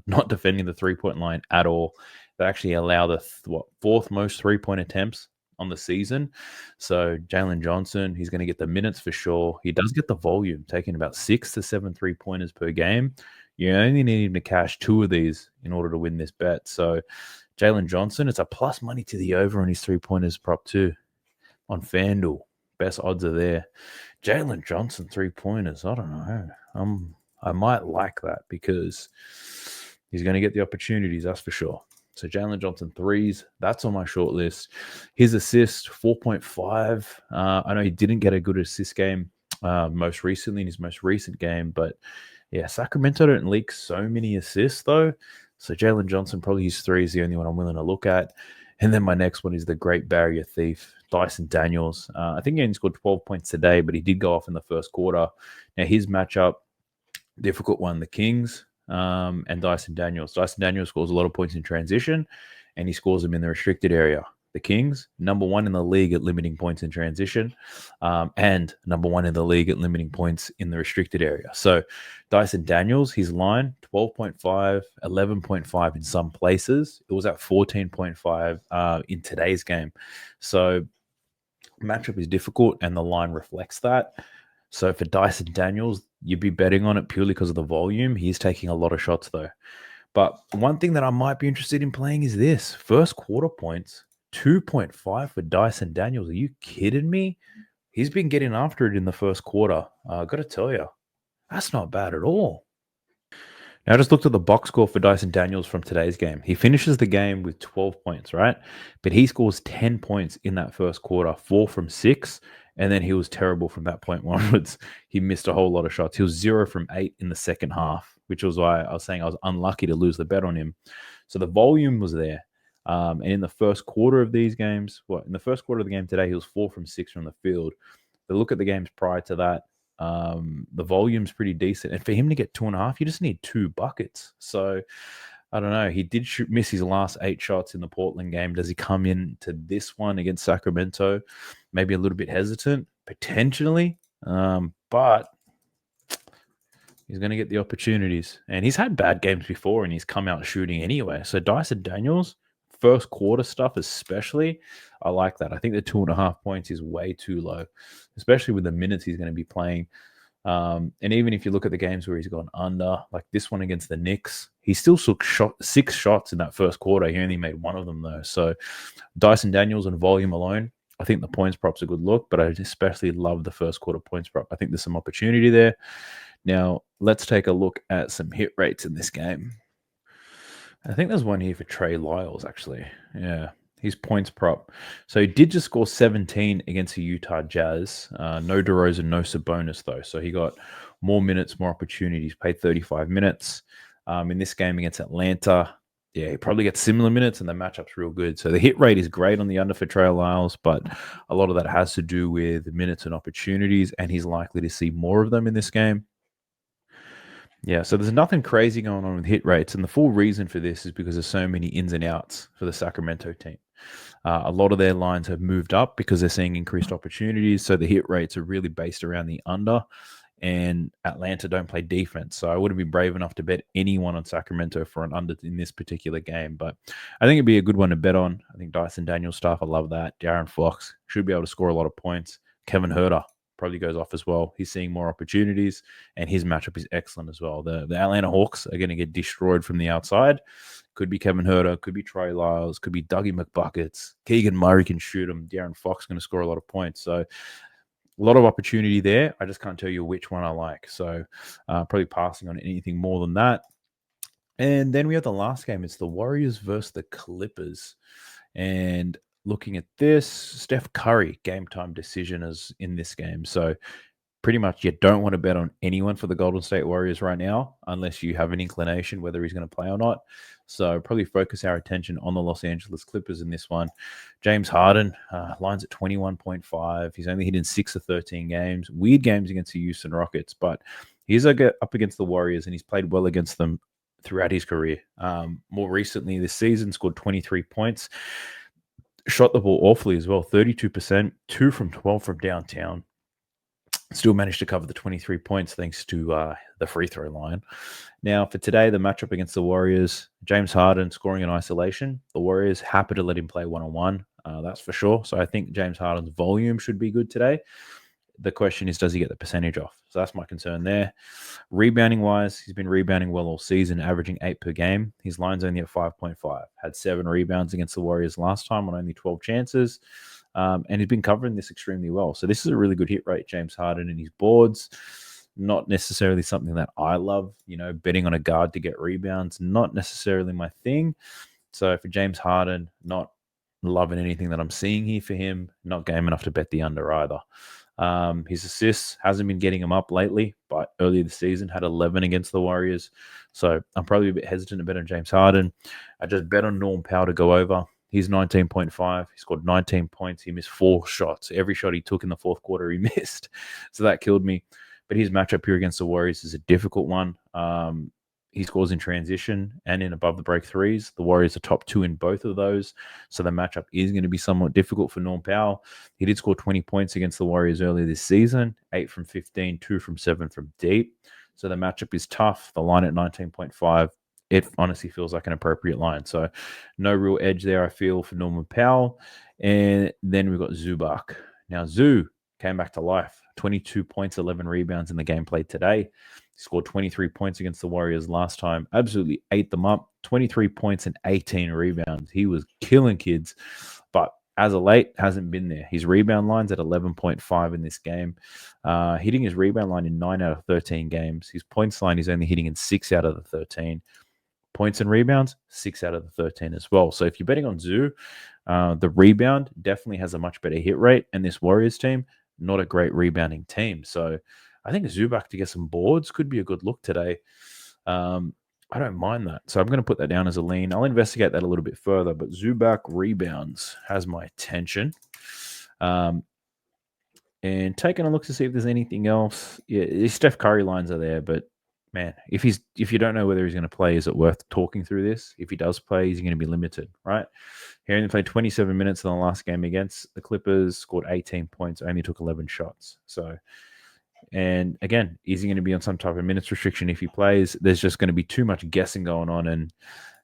not defending the three-point line at all. They actually allow the fourth most three-point attempts on the season. So Jalen Johnson, he's going to get the minutes for sure. He does get the volume, taking about 6 to 7 three-pointers per game. You only need him to cash 2 of these in order to win this bet. So Jalen Johnson, it's a plus money to the over on his three-pointers prop too on FanDuel. Best odds are there. Jalen Johnson, three-pointers, I don't know. I might like that because he's going to get the opportunities, that's for sure. So Jalen Johnson threes, that's on my short list. His assist, 4.5. I know he didn't get a good assist game most recently in his most recent game, but yeah, Sacramento don't leak so many assists though. So Jalen Johnson, probably his three is the only one I'm willing to look at. And then my next one is the Great Barrier Thief, Dyson Daniels. I think he only scored 12 points today, but he did go off in the first quarter. Now his matchup, difficult one, the Kings and Dyson Daniels. Dyson Daniels scores a lot of points in transition, and he scores them in the restricted area. The Kings, number one in the league at limiting points in transition, and number one in the league at limiting points in the restricted area. So Dyson Daniels, his line, 12.5, 11.5 in some places. It was at 14.5 in today's game. So matchup is difficult, and the line reflects that. So for Dyson Daniels, you'd be betting on it purely because of the volume. He's taking a lot of shots, though. But one thing that I might be interested in playing is this. First quarter points, 2.5 for Dyson Daniels. Are you kidding me? He's been getting after it in the first quarter. I got to tell you, that's not bad at all. Now, I just looked at the box score for Dyson Daniels from today's game. He finishes the game with 12 points, right? But he scores 10 points in that first quarter, 4 from 6. And then he was terrible from that point onwards. He missed a whole lot of shots. He was 0 from 8 in the second half, which was why I was saying I was unlucky to lose the bet on him. So the volume was there. And in the first quarter of these games, in the first quarter of the game today, he was 4 from 6 from the field. But look at the games prior to that. The volume's pretty decent, and for him to get 2.5, you just need 2 buckets. So I don't know. He did miss his last 8 shots in the Portland game. Does he come into this one against Sacramento maybe a little bit hesitant? Potentially, but he's going to get the opportunities. And he's had bad games before, and he's come out shooting anyway. So Dyson Daniels, first quarter stuff especially, I like that. I think the 2.5 points is way too low, especially with the minutes he's going to be playing. And even if you look at the games where he's gone under, like this one against the Knicks, he still took 6 shots in that first quarter. He only made one of them, though. So Dyson Daniels and volume alone, I think the points prop's a good look, but I especially love the first quarter points prop. I think there's some opportunity there. Now, let's take a look at some hit rates in this game. I think there's one here for Trey Lyles, actually. Yeah, his points prop. So he did just score 17 against the Utah Jazz. No DeRozan, no Sabonis, though. So he got more minutes, more opportunities, played 35 minutes. In this game against Atlanta, yeah, he probably gets similar minutes, and the matchup's real good. So the hit rate is great on the under for Trey Lyles, but a lot of that has to do with minutes and opportunities, and he's likely to see more of them in this game. Yeah, so there's nothing crazy going on with hit rates, and the full reason for this is because there's so many ins and outs for the Sacramento team. A lot of their lines have moved up because they're seeing increased opportunities, so the hit rates are really based around the under, and Atlanta don't play defense, so I wouldn't be brave enough to bet anyone on Sacramento for an under in this particular game, but I think it'd be a good one to bet on. I think Dyson Daniels stuff, I love that. Darren Fox should be able to score a lot of points. Kevin Huerter probably goes off as well. He's seeing more opportunities, and his matchup is excellent as well. The Atlanta Hawks are going to get destroyed from the outside. Could be Kevin Huerter, could be Trey Lyles, could be Dougie McBuckets. Keegan Murray can shoot him. Darren Fox going to score a lot of points. So a lot of opportunity there. I just can't tell you which one I like. So probably passing on anything more than that. And then we have the last game. It's the Warriors versus the Clippers. And looking at this, Steph Curry, game time decision is in this game. So pretty much you don't want to bet on anyone for the Golden State Warriors right now, unless you have an inclination whether he's going to play or not. So probably focus our attention on the Los Angeles Clippers in this one. James Harden, lines at 21.5. He's only hit in 6 of 13 games. Weird games against the Houston Rockets, but he's up against the Warriors, and he's played well against them throughout his career. More recently this season, scored 23 points. Shot the ball awfully as well, 32%, 2 from 12 from downtown. Still managed to cover the 23 points thanks to the free throw line. Now, for today, the matchup against the Warriors, James Harden scoring in isolation. The Warriors happy to let him play one-on-one, that's for sure. So I think James Harden's volume should be good today. The question is, does he get the percentage off? So that's my concern there. Rebounding-wise, he's been rebounding well all season, averaging 8 per game. His line's only at 5.5. Had 7 rebounds against the Warriors last time on only 12 chances. And he's been covering this extremely well. So this is a really good hit rate, James Harden, and his boards. Not necessarily something that I love. Betting on a guard to get rebounds, not necessarily my thing. So for James Harden, not loving anything that I'm seeing here for him. Not game enough to bet the under either. His assists hasn't been getting him up lately, but earlier this season had 11 against the Warriors. So I'm probably a bit hesitant to bet on James Harden. I just bet on Norm Powell to go over. He's 19.5. He scored 19 points. He missed 4 shots. Every shot he took in the fourth quarter, he missed. So that killed me. But his matchup here against the Warriors is a difficult one. He scores in transition and in above the break threes. The Warriors are top 2 in both of those. So the matchup is going to be somewhat difficult for Norm Powell. He did score 20 points against the Warriors earlier this season, 8 from 15, 2 from 7 from deep. So the matchup is tough. The line at 19.5, it honestly feels like an appropriate line. So no real edge there, I feel, for Norman Powell. And then we've got Zubac. Now, Zoo came back to life. 22 points, 11 rebounds in the game played today. He scored 23 points against the Warriors last time. Absolutely ate them up. 23 points and 18 rebounds. He was killing kids. But as of late, hasn't been there. His rebound line's at 11.5 in this game. Hitting his rebound line in 9 out of 13 games. His points line is only hitting in 6 out of the 13. Points and rebounds, 6 out of the 13 as well. So if you're betting on Zoo, the rebound definitely has a much better hit rate. And this Warriors team, not a great rebounding team. So I think Zubac to get some boards could be a good look today. I don't mind that. So I'm going to put that down as a lean. I'll investigate that a little bit further. But Zubac rebounds has my attention. And taking a look to see if there's anything else. Yeah, his Steph Curry lines are there, but man, if you don't know whether he's going to play, is it worth talking through this? If he does play, he's going to be limited, right? He only played 27 minutes in the last game against the Clippers, scored 18 points, only took 11 shots. So, and again, is he going to be on some type of minutes restriction if he plays? There's just going to be too much guessing going on, and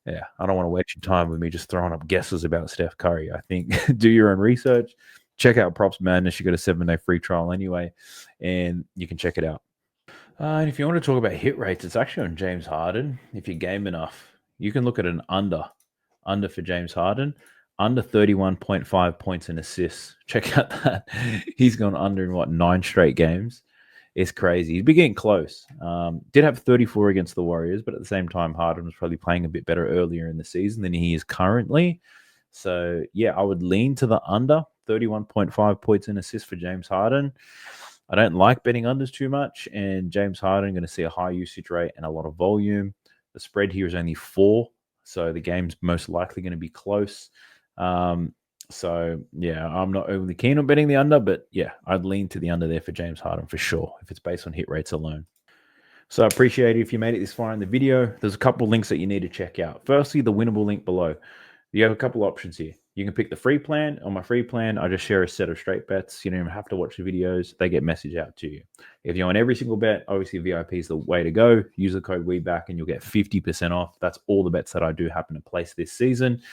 yeah, I don't want to waste your time with me just throwing up guesses about Steph Curry. I think do your own research. Check out Props Madness. You got a 7-day free trial anyway, and you can check it out. And if you want to talk about hit rates, it's actually on James Harden. If you're game enough, you can look at an under for James Harden, under 31.5 points and assists. Check out that. He's gone under in 9 straight games. It's crazy. He's been getting close. Did have 34 against the Warriors, but at the same time, Harden was probably playing a bit better earlier in the season than he is currently. So, yeah, I would lean to the under 31.5 points and assists for James Harden. I don't like betting unders too much, and James Harden going to see a high usage rate and a lot of volume. The spread here is only 4, so the game's most likely going to be close. So, yeah, I'm not overly keen on betting the under, but yeah, I'd lean to the under there for James Harden for sure, if it's based on hit rates alone. So I appreciate it if you made it this far in the video. There's a couple links that you need to check out. Firstly, the winnable link below. You have a couple options here. You can pick the free plan. On my free plan, I just share a set of straight bets. You don't even have to watch the videos. They get messaged out to you. If you want every single bet, obviously VIP is the way to go. Use the code WEBACK and you'll get 50% off. That's all the bets that I do happen to place this season.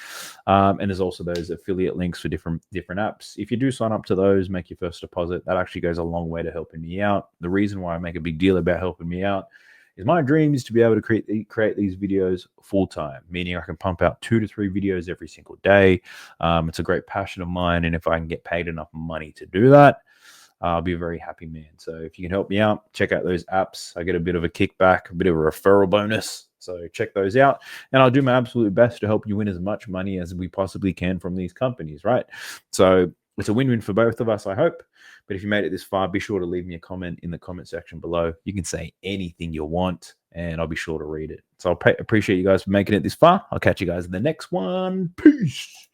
And there's also those affiliate links for different apps. If you do sign up to those, make your first deposit. That actually goes a long way to helping me out. The reason why I make a big deal about helping me out is my dream is to be able to create these videos full time, meaning I can pump out 2 to 3 videos every single day. It's a great passion of mine, and if I can get paid enough money to do that, I'll be a very happy man. So if you can help me out, check out those apps. I get a bit of a kickback, a bit of a referral bonus. So check those out, and I'll do my absolute best to help you win as much money as we possibly can from these companies, right? So it's a win-win for both of us, I hope. But if you made it this far, be sure to leave me a comment in the comment section below. You can say anything you want, and I'll be sure to read it. So I appreciate you guys for making it this far. I'll catch you guys in the next one. Peace.